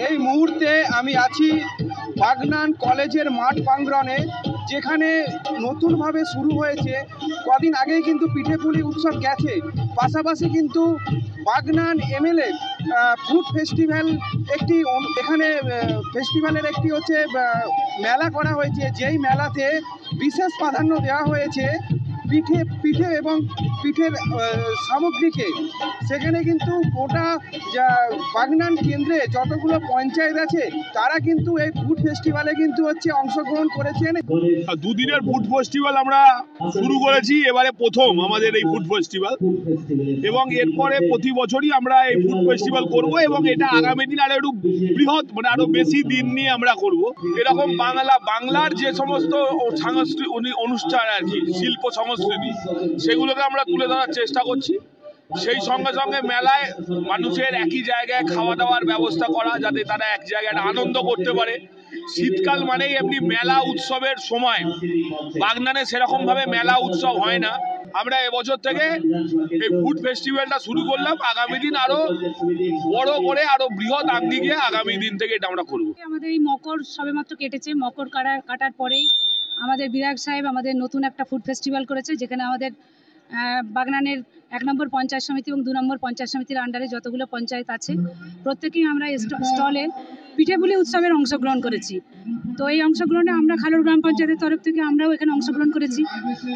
এই মুহূর্তে আমি আছি বাগনান কলেজের মাঠ প্রাঙ্গণে, যেখানে নতুনভাবে শুরু হয়েছে। কদিন আগেই কিন্তু পিঠেপুলি উৎসব গেছে, পাশাপাশি কিন্তু বাগনান এমএলএ ফুড ফেস্টিভ্যাল একটি এখানে ফেস্টিভ্যালের একটি হচ্ছে মেলা করা হয়েছে, যেই মেলাতে বিশেষ প্রাধান্য দেওয়া হয়েছে পিঠে এবং পিঠের সামগ্রীকে। সেখানে কিন্তু গোটা বাগনান কেন্দ্রে যতগুলো পঞ্চায়েত আছে তারা কিন্তু এই ফুড ফেস্টিভ্যালে কিন্তু হচ্ছে অংশগ্রহণ করেছেন। দুদিনের ফুড ফেস্টিভ্যাল আমরা শুরু করেছি, এবারে প্রথম আমাদের এই ফুড ফেস্টিভ্যাল, এবং এরপরে প্রতি বছরই আমরা এই ফুড ফেস্টিভ্যাল করব, এবং এটা আগামী দিন আরো একটু বৃহৎ মানে আরো বেশি দিন নিয়ে আমরা করব। এরকম বাংলার যে সমস্ত সাংস্কৃতিক অনুষ্ঠান আর কি, শিল্প সংস্কৃতি, সেগুলোকে আমরা তুলে ধরার চেষ্টা করছি। সেই সঙ্গে সঙ্গে মেলায় মানুষের একই জায়গায় খাওয়া দাওয়ার ব্যবস্থা করা, যাতে তারা এক জায়গায় আনন্দ করতে পারে। শীতকাল মানেই এমনি মেলা উৎসবের সময়, বাগনানে সেরকমভাবে মেলা উৎসব হয় না। আমরা এবছর থেকে এই ফুড ফেস্টিভ্যালটা শুরু করলাম, আগামী দিন আরো বড় করে আরো বৃহৎ আঙ্গিকে আগামী দিন থেকে এটা আমরা করবো। আমাদের এই মকর সবেমাত্র কেটেছে, মকর কাটার পরেই আমাদের বিধায়ক সাহেব আমাদের নতুন একটা ফুড ফেস্টিভ্যাল করেছে, যেখানে আমাদের বাগনানের 1 নম্বর পঞ্চায়েত সমিতি এবং 2 নম্বর পঞ্চায়েত সমিতির আন্ডারে যতগুলো পঞ্চায়েত আছে প্রত্যেকেই আমরা স্টলে পিঠেপুলি উৎসবের অংশগ্রহণ করেছি। তো এই অংশগ্রহণে আমরা খালুর গ্রাম পঞ্চায়েতের তরফ থেকে আমরাও এখানে অংশগ্রহণ করেছি।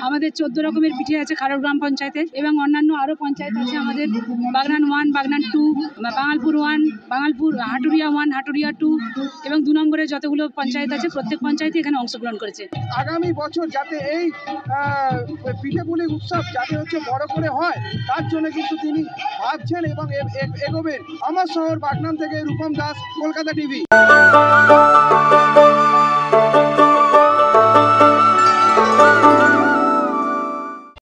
আমাদের 14 রকমের পিঠে আছে খালুর গ্রাম পঞ্চায়েতের, এবং অন্যান্য আরও পঞ্চায়েত আছে আমাদের বাগনান 1, বাগনান 2, বাঙালপুর 1, বাঙালপুর, হাটুরিয়া 1, হাটুরিয়া 2 এবং 2 নম্বরে যতগুলো পঞ্চায়েত আছে প্রত্যেক পঞ্চায়েতে এখানে অংশগ্রহণ করেছে। আগামী বছর যাতে এই পিঠেপুলি উৎসব যাতে হচ্ছে বড় করে হয়, তার জন্য কিন্তু তিনি ভাবছেন এবং এগোবেন। আমার শহর বাগনান থেকে রূপম দাস, কলকাতা টিভি।